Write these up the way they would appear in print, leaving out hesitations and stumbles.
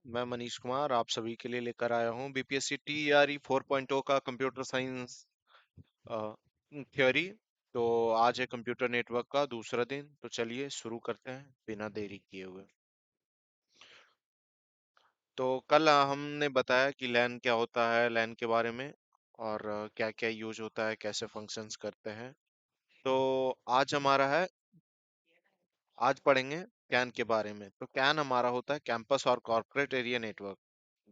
मैं मनीष कुमार आप सभी के लिए लेकर आया हूँ बीपीएससी टीईआरई 4.0 का कंप्यूटर साइंस थ्योरी। तो आज है कंप्यूटर नेटवर्क का दूसरा दिन, तो चलिए शुरू करते हैं बिना देरी किए हुए। तो कल हमने बताया कि लैन क्या होता है, लैन के बारे में, और क्या क्या यूज होता है, कैसे फंक्शंस करते हैं। तो आज हमारा है, आज पढ़ेंगे कैन के बारे में। तो कैन हमारा होता है कैंपस और कॉर्पोरेट एरिया नेटवर्क,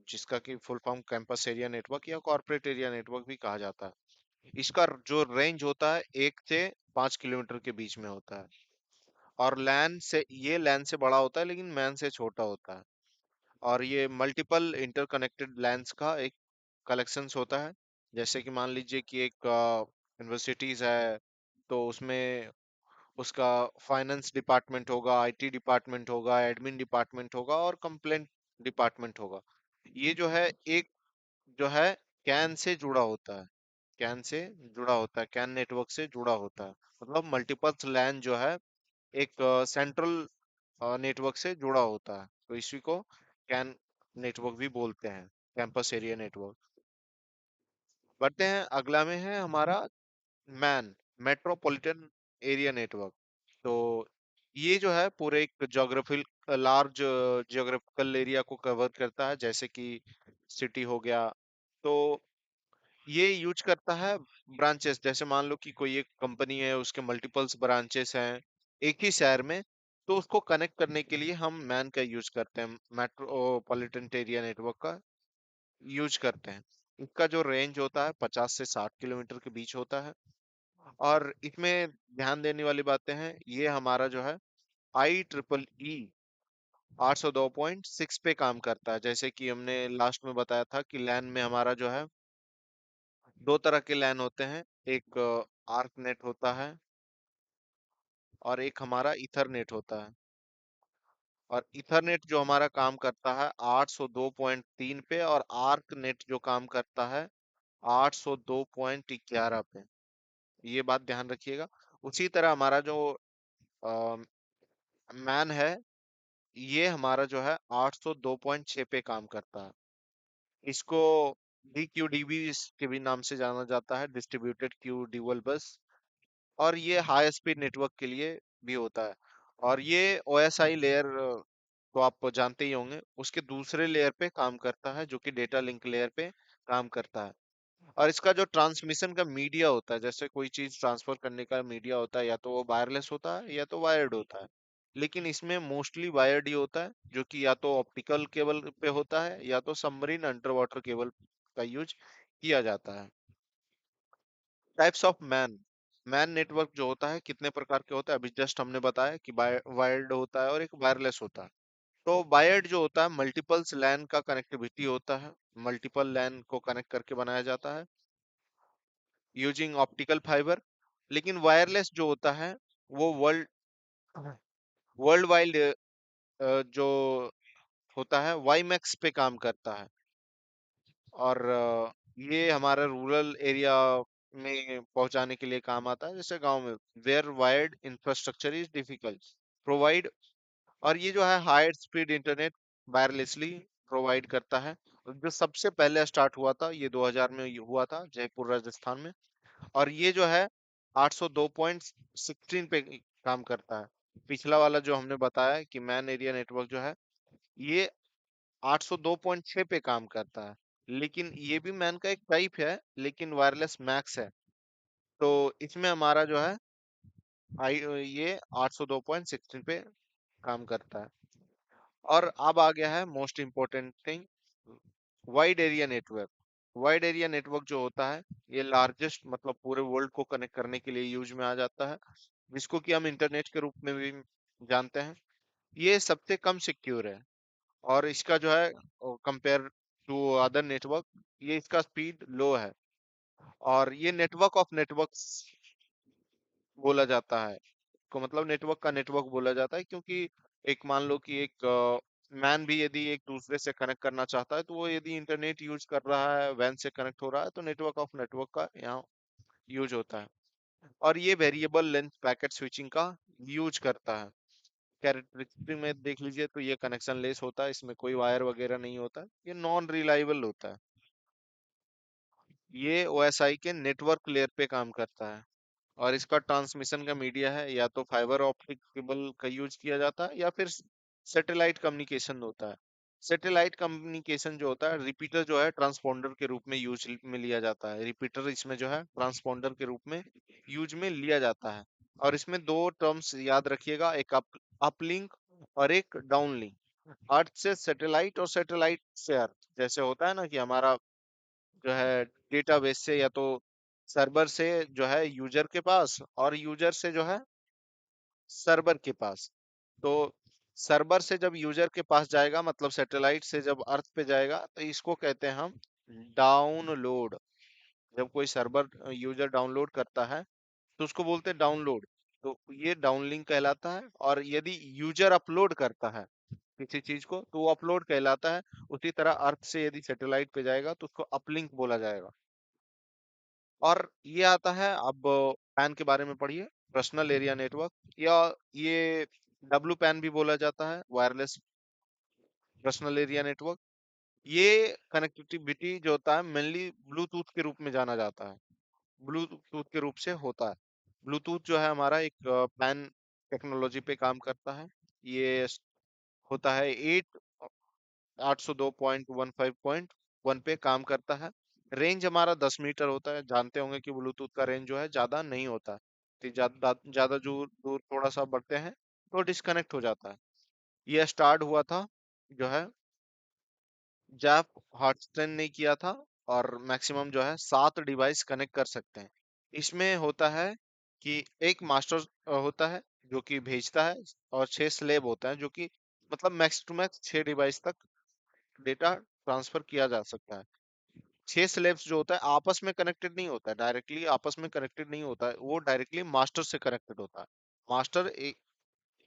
जिसका कि full form campus area network या कॉर्पोरेट एरिया नेटवर्क भी कहा जाता है। इसका जो रेंज होता है 1 से 5 किलोमीटर के बीच में होता है। और लैन से, ये लैन से बड़ा होता है लेकिन मैन से छोटा होता है। और ये मल्टीपल इंटरकनेक्टेड लैन्स का एक कलेक्शंस होता है। जैसे कि मान लीजिए कि एक यूनिवर्सिटीज है, तो उसमें उसका फाइनेंस डिपार्टमेंट होगा, आईटी डिपार्टमेंट होगा, एडमिन डिपार्टमेंट होगा और कंप्लेंट डिपार्टमेंट होगा। ये जो है एक जो है कैन से जुड़ा होता है, कैन से जुड़ा होता है, कैन नेटवर्क से जुड़ा होता है। मतलब मल्टीपल लैन जो है एक सेंट्रल नेटवर्क से जुड़ा होता है, तो इसी को कैन नेटवर्क भी बोलते हैं, कैंपस एरिया नेटवर्क। बढ़ते हैं, अगला में है हमारा मैन, मेट्रोपॉलिटन एरिया नेटवर्क। तो ये जो है पूरे एक जोग्राफिकल लार्ज जियोग्राफिकल एरिया को कवर करता है, जैसे कि सिटी हो गया। तो ये यूज करता है ब्रांचेस, जैसे मान लो कि कोई एक कंपनी है, उसके मल्टीपल्स ब्रांचेस हैं एक ही शहर में, तो उसको कनेक्ट करने के लिए हम मैन का यूज करते हैं, मेट्रोपॉलिटन एरिया नेटवर्क का यूज करते हैं। इसका जो रेंज होता है 50 से 60 किलोमीटर के बीच होता है। और इसमें ध्यान देने वाली बातें हैं, ये हमारा जो है IEEE 802.6 पे काम करता है। जैसे कि हमने लास्ट में बताया था कि लैन में हमारा जो है दो तरह के लैन होते हैं, एक आर्क नेट होता है और एक हमारा ईथरनेट होता है। और ईथरनेट जो हमारा काम करता है 802.3 पे, और आर्क नेट जो काम करता है 802.11 पे। ये बात ध्यान रखिएगा। उसी तरह हमारा जो मैन है, ये हमारा जो है 802.6 पे काम करता है। इसको DQDB के भी नाम से जाना जाता है, डिस्ट्रीब्यूटेड क्यू ड्यूअल बस। और ये हाई स्पीड नेटवर्क के लिए भी होता है। और ये OSI लेयर तो आप जानते ही होंगे, उसके दूसरे लेयर पे काम करता है, जो कि डेटा लिंक लेयर पे काम करता है। और इसका जो ट्रांसमिशन का मीडिया होता है, जैसे कोई चीज ट्रांसफर करने का मीडिया होता है, या तो वो वायरलेस होता है या तो वायर्ड होता है। लेकिन इसमें मोस्टली वायर्ड ही होता है, जो कि या तो ऑप्टिकल केबल पे होता है या तो सबमरीन अंडर वाटर केबल का यूज किया जाता है। Types of man, man network जो होता है कितने प्रकार के होता है, अभी जस्ट हमने बताया कि वायर्ड होता है और एक वायरलेस होता है। तो वायर्ड जो होता है मल्टीपल्स लैन का कनेक्टिविटी होता है, मल्टीपल लैन को कनेक्ट करके बनाया जाता है यूजिंग ऑप्टिकल फाइबर। लेकिन वायरलेस जो होता है वो वर्ल्ड वाइड जो होता है वाईमैक्स पे काम करता है। और ये हमारा रूरल एरिया में पहुंचाने के लिए काम आता है, जैसे गांव में, where wired infrastructure is difficult provide. और ये जो है high speed internet wirelessly provide करता है। जो सबसे पहले स्टार्ट हुआ था ये 2000 में हुआ था, जयपुर राजस्थान में। और ये जो है 802.16 पे काम करता है। पिछला वाला जो हमने बताया कि मैन एरिया नेटवर्क जो है, ये 802.6 पे काम करता है। लेकिन ये भी मैन का एक टाइप है, लेकिन वायरलेस मैक्स है। तो इसमें हमारा जो है आई ये 802.16 पे काम करता है। और अब आ गया है most important thing, wide area network. Wide area network जो होता है, ये लार्जेस्ट, मतलब पूरे वर्ल्ड को कनेक्ट करने के लिए यूज में आ जाता है, जिसको कि हम इंटरनेट के रूप में भी जानते हैं। ये सबसे कम सिक्योर है, और इसका जो है कंपेयर टू अदर नेटवर्क, ये इसका स्पीड लो है। और ये नेटवर्क ऑफ नेटवर्क्स बोला जाता है, को मतलब नेटवर्क का नेटवर्क बोला जाता है, क्योंकि एक मान लो कि एक मैन भी यदि एक दूसरे से कनेक्ट करना चाहता है, तो वो यदि इंटरनेट यूज कर रहा है, वैन से कनेक्ट हो रहा है, तो नेटवर्क ऑफ नेटवर्क का यहाँ यूज होता है। और ये वेरिएबल लेंथ पैकेट स्विचिंग का यूज करता है। कैरेक्टरिस्टिक में देख लीजिए तो ये कनेक्शन लेस होता है, इसमें कोई वायर वगैरह नहीं होता है, ये नॉन रिलायबल होता है। ये ओएसआई के नेटवर्क लेयर पे काम करता है और इसका ट्रांसमिशन का मीडिया है, या तो फाइबर ऑप्टिक केबल का यूज किया जाता है या फिर सैटेलाइट कम्युनिकेशन होता है। सैटेलाइट कम्युनिकेशन जो होता है, रिपीटर जो है ट्रांसपोंडर के रूप में यूज में लिया जाता है, रिपीटर इसमें जो है ट्रांसपोंडर के रूप में यूज में लिया जाता है। और इसमें दो टर्म्स याद रखिएगा, एक अपलिंक और एक डाउनलिंक। अर्थ से सैटेलाइट और सैटेलाइट से अर्थ, जैसे होता है ना कि हमारा जो है डेटाबेस से या तो सर्वर से जो है यूजर के पास, और यूजर से जो है सर्वर के पास। तो सर्वर से जब यूजर के पास जाएगा, मतलब सैटेलाइट से जब अर्थ पे जाएगा, तो इसको कहते हैं हम डाउनलोड। जब कोई सर्वर यूजर डाउनलोड करता है तो उसको बोलते हैं डाउनलोड। तो ये डाउनलिंक कहलाता है। और यदि यूजर अपलोड करता है किसी चीज को, तो वो अपलोड कहलाता है। उसी तरह अर्थ से यदि सैटेलाइट पे जाएगा तो उसको अपलिंक बोला जाएगा। और ये आता है अब पैन के बारे में पढ़िए। पर्सनल एरिया नेटवर्क, या ये डब्लू पैन भी बोला जाता है, वायरलेस पर्सनल एरिया नेटवर्क। ये कनेक्टिविटी जो होता है मेनली ब्लूटूथ के रूप में जाना जाता है, ब्लूटूथ के रूप से होता है। ब्लूटूथ जो है हमारा एक पैन टेक्नोलॉजी पे काम करता है। ये होता है 802.15.1 पे काम करता है। रेंज हमारा 10 मीटर होता है। जानते होंगे कि ब्लूटूथ का रेंज जो है ज्यादा नहीं होता है, तो ज्यादा ज्यादा दूर दूर थोड़ा सा बढ़ते हैं तो डिस्कनेक्ट हो जाता है। यह स्टार्ट हुआ था जो है जैप हॉटस्टन ने किया था। और मैक्सिमम जो है 7 डिवाइस कनेक्ट कर सकते हैं। इसमें होता है कि एक मास्टर होता है जो कि भेजता है, और 6 स्लेव होता है जो कि मतलब मैक्स टू मैक्स 6 डिवाइस तक डेटा ट्रांसफर किया जा सकता है। 6 स्लेव्स जो होता है आपस में कनेक्टेड नहीं होता है, डायरेक्टली आपस में कनेक्टेड नहीं होता है, वो डायरेक्टली मास्टर से कनेक्टेड होता है। मास्टर एक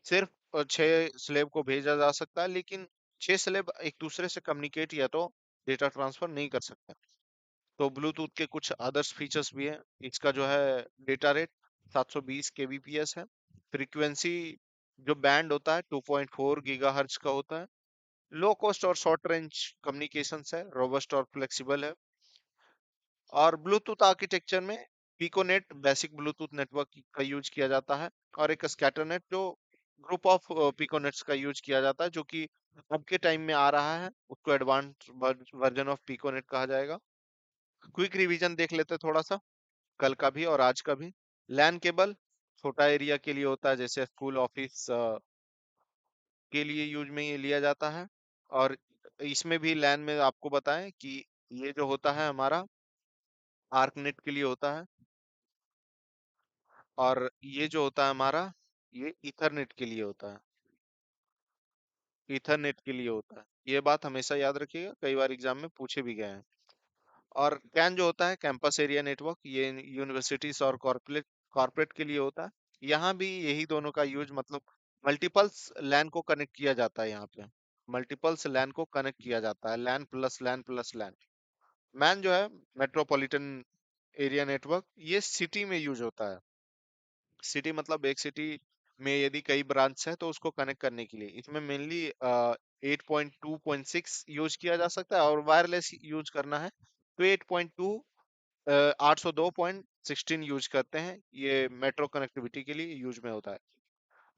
सिर्फ 6 स्लेव को भेजा जा सकता है, लेकिन 6 स्लेव एक दूसरे से कम्युनिकेट या तो डेटा ट्रांसफर नहीं कर सकते। तो ब्लूटूथ के कुछ अदर्स फीचर्स भी हैं। इसका जो है डेटा रेट 720 kbps है। फ्रीक्वेंसी जो बैंड होता है 2.4 गीगाहर्ट्ज का होता है। लो कॉस्ट और शॉर्ट रेंज कम्युनिकेशन है, रोबस्ट और फ्लेक्सिबल है। और ब्लूटूथ आर्किटेक्चर में पिकोनेट बेसिक ब्लूटूथ नेटवर्क का यूज किया जाता है, और एक स्कैटरनेट जो ग्रुप ऑफ पिकोनेट्स का यूज किया जाता है, जो कि अब के टाइम में आ रहा है, उसको एडवांस वर्जन ऑफ पिकोनेट कहा जाएगा। क्विक रिवीजन देख लेते हैं थोड़ा सा, कल का भी और आज का भी। लैन केबल छोटा एरिया के लिए होता है, जैसे स्कूल ऑफिस के लिए यूज में ये लिया जाता है। और इसमें भी लैन में आपको बताएं कि ये जो होता है हमारा आर्कनेट के लिए होता है, और ये जो होता है हमारा ये ईथरनेट के लिए होता है। ईथरनेट के लिए होता है, ये बात हमेशा याद रखिएगा, कई बार एग्जाम में पूछे भी गए हैं। और कैन जो होता है कैंपस एरिया नेटवर्क, ये यूनिवर्सिटीज और कॉर्पोरेट कॉर्पोरेट के लिए होता है। यहाँ भी यही दोनों का यूज, मतलब मल्टीपल्स लैन को कनेक्ट किया जाता है। यहाँ पे मल्टीपल्स लैन को कनेक्ट किया जाता है, लैन प्लस लैन प्लस लैन। मैन जो है मेट्रोपॉलिटन एरिया नेटवर्क, ये सिटी में यूज होता है। सिटी मतलब एक सिटी में यदि कई ब्रांच है तो उसको कनेक्ट करने के लिए इसमें मेनली 8.2.6 यूज किया जा सकता है, और वायरलेस यूज करना है तो 8.2 802.16 यूज करते हैं। ये मेट्रो कनेक्टिविटी के लिए यूज में होता है।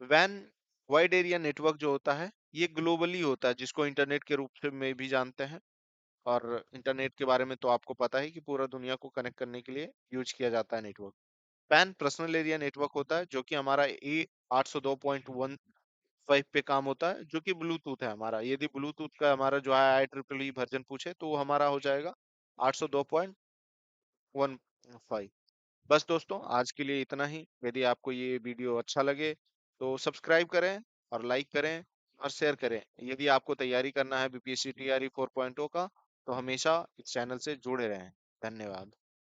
वैन वाइड एरिया नेटवर्क जो होता है ये ग्लोबली होता है, जिसको इंटरनेट के रूप से में भी जानते हैं। और इंटरनेट के बारे में तो आपको पता है कि पूरा दुनिया को कनेक्ट करने के लिए यूज किया जाता है network. Pan personal area network होता है जो कि हमारा ए 802.15 पे काम होता है, जो कि ब्लूटूथ है हमारा। यदि ब्लूटूथ का हमारा जो है IEEE वर्जन पूछे तो वो हमारा हो जाएगा 802.15। बस दोस्तों, आज के लिए इतना ही। यदि आपको ये वीडियो अच्छा लगे तो सब्सक्राइब करें और लाइक करें और शेयर करें। यदि आपको तैयारी करना है BPSC TRE 4.0 का, तो हमेशा इस चैनल से जुड़े रहें। धन्यवाद।